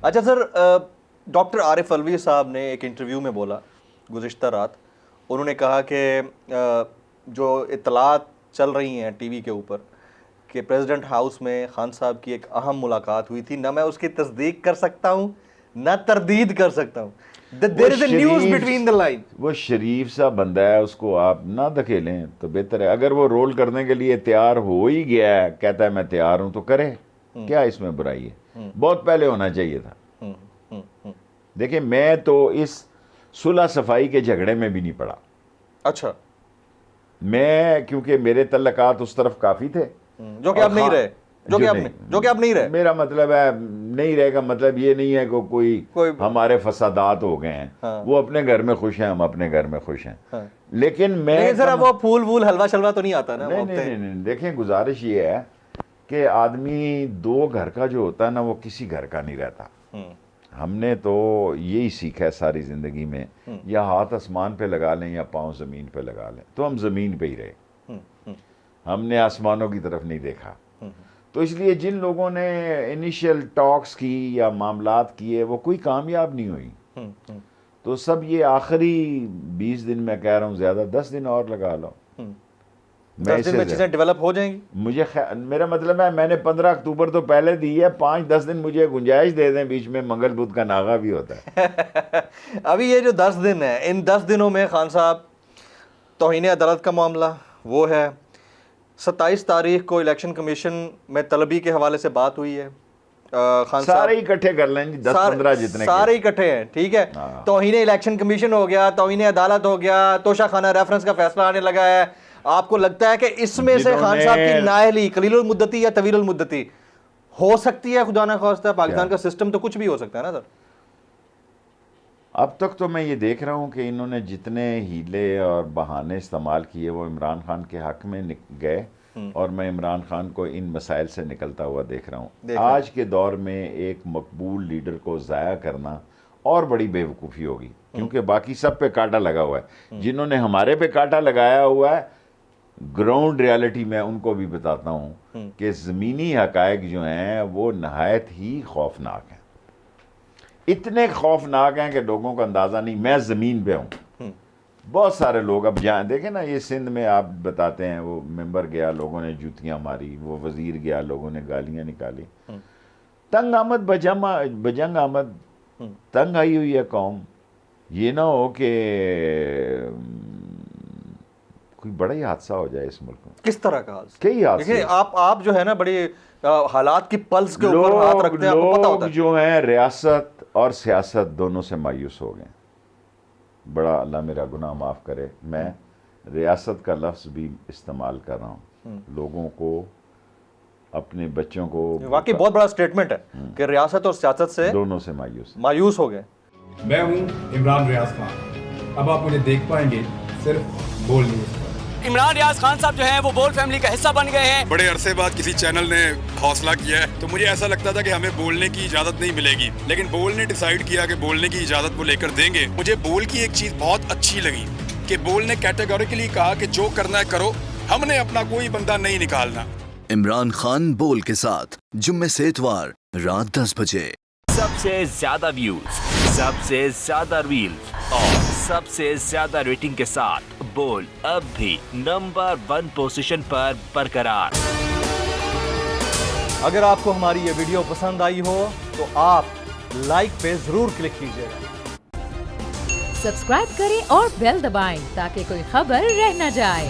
اچھا سر، ڈاکٹر عارف الوی صاحب نے ایک انٹرویو میں بولا گزشتہ رات، انہوں نے کہا کہ جو اطلاعات چل رہی ہیں ٹی وی کے اوپر کہ پریزیڈنٹ ہاؤس میں خان صاحب کی ایک اہم ملاقات ہوئی تھی، نہ میں اس کی تصدیق کر سکتا ہوں نہ تردید کر سکتا ہوں. There is a news between the lines. وہ شریف سا بندہ ہے، اس کو آپ نہ دھکیلیں تو بہتر ہے. اگر وہ رول کرنے کے لیے تیار ہو ہی گیا ہے، کہتا ہے میں تیار ہوں، تو کرے. کیا اس میں برائی ہے؟ بہت پہلے ہونا چاہیے تھا. دیکھیں میں تو اس صلح صفائی کے جھگڑے میں بھی نہیں پڑا. اچھا. میں کیونکہ میرے تعلقات اس طرف کافی تھے جو کہ اب نہیں رہے، جو کہ اب نہیں رہے. میرا مطلب ہے نہیں رہے گا مطلب یہ نہیں ہے کہ کوئی ہمارے فسادات ہو گئے ہیں. وہ اپنے گھر میں خوش ہیں، ہم اپنے گھر میں خوش ہیں. لیکن میں سر وہ پھول وول حلوہ شلوہ تو نہیں آتا نا. نہیں. دیکھیں گزارش یہ ہے کہ آدمی دو گھر کا جو ہوتا ہے نا، وہ کسی گھر کا نہیں رہتا. ہم نے تو یہی سیکھا ہے ساری زندگی میں، یا ہاتھ آسمان پہ لگا لیں یا پاؤں زمین پہ لگا لیں. تو ہم زمین پہ ہی رہے، ہم نے آسمانوں کی طرف نہیں دیکھا. تو اس لیے جن لوگوں نے انیشیل ٹاکس کی یا معاملات کیے وہ کوئی کامیاب نہیں ہوئی. تو سب یہ آخری 20 دن میں کہہ رہا ہوں، زیادہ 10 دن اور لگا لو، 10 دن میں چیزیں ڈیولپ ہو جائیں گی. مجھے میرا مطلب ہے میں نے 15 اکتوبر تو پہلے دی ہے، 5-10 دن مجھے گنجائش دے دیں، بیچ میں منگل بدھ کا ناغا بھی ہوتا ہے. ابھی یہ جو 10 دن ہیں، ان 10 دنوں میں خان صاحب توہین عدالت کا معاملہ وہ ہے. 27 تاریخ کو الیکشن کمیشن میں طلبی کے حوالے سے بات ہوئی ہے. خان صاحب سارے اکٹھے کر لیں جی، 10-15 جتنے سارے اکٹھے ہیں، ٹھیک ہے. توہین الیکشن کمیشن ہو گیا، توہین عدالت ہو گیا، توشہ خانہ ریفرنس کا فیصلہ آنے لگا ہے. آپ کو لگتا ہے کہ اس میں سے خان صاحب کی نااہلی قلیل المدتی یا طویل المدتی ہو سکتی ہے؟ خدا نہ خواستہ پاکستان کا سسٹم تو کچھ بھی ہو سکتا ہے نا سر. اب تک تو میں یہ دیکھ رہا ہوں کہ انہوں نے جتنے ہیلے اور بہانے استعمال کیے وہ عمران خان کے حق میں گئے، اور میں عمران خان کو ان مسائل سے نکلتا ہوا دیکھ رہا ہوں. آج کے دور میں ایک مقبول لیڈر کو ضائع کرنا اور بڑی بے وقوفی ہوگی، کیونکہ باقی سب پہ کانٹا لگا ہوا ہے. جنہوں نے ہمارے پہ کانٹا لگایا ہوا ہے، گراؤنڈ ریالٹی میں ان کو بھی بتاتا ہوں کہ زمینی حقائق جو ہیں وہ نہایت ہی خوفناک ہیں. اتنے خوفناک ہیں کہ لوگوں کو اندازہ نہیں. میں زمین پہ ہوں، بہت سارے لوگ اب جہاں دیکھیں نا، یہ سندھ میں آپ بتاتے ہیں وہ ممبر گیا، لوگوں نے جوتیاں ماری، وہ وزیر گیا، لوگوں نے گالیاں نکالی. تنگ آمد بجنگ آمد، تنگ آئی ہوئی ہے قوم. یہ نہ ہو کہ کوئی بڑا ہی حادثہ ہو جائے اس ملک میں. کس طرح کا حادثہ؟ کئی حادثے. آپ جو ہے نا بڑی حالات کی پلس کے اوپر ہاتھ رکھتے ہیں، آپ کو پتہ ہوتا ہے. لوگ جو ہیں ریاست اور سیاست دونوں سے مایوس ہو گئے. بڑا اللہ میرا گناہ معاف کرے، میں ریاست کا لفظ بھی استعمال کر رہا ہوں. لوگوں کو، اپنے بچوں کو، واقعی بہت بڑا سٹیٹمنٹ ہے کہ ریاست اور سیاست سے دونوں سے مایوس ہو گئے. میں ہوں عمران ریاض خان. اب آپ مجھے دیکھ پائیں گے صرف بول نیوز پر. عمران ریاض خان صاحب جو ہیں وہ بول فیملی کا حصہ بن گئے ہیں. بڑے عرصے بعد کسی چینل نے حوصلہ کیا ہے، تو مجھے ایسا لگتا تھا کہ ہمیں بولنے کی اجازت نہیں ملے گی، لیکن بول نے ڈیسائیڈ کیا کہ بولنے کی اجازت وہ لے کر دیں گے. مجھے بول کی ایک چیز بہت اچھی لگی کہ بول نے کیٹیگوریکلی کہا کہ جو کرنا ہے کرو، ہم نے اپنا کوئی بندہ نہیں نکالنا. عمران خان بول کے ساتھ جمعے سے اتوار رات 10 بجے. سب سے زیادہ ویوز، سب سے زیادہ ریلز اور سب سے زیادہ ریٹنگ کے ساتھ بول اب بھی نمبر 1 پوزیشن پر برقرار. اگر آپ کو ہماری یہ ویڈیو پسند آئی ہو تو آپ لائک پہ ضرور کلک کیجیے گا. سبسکرائب کریں اور بیل دبائیں تاکہ کوئی خبر رہ نہ جائے.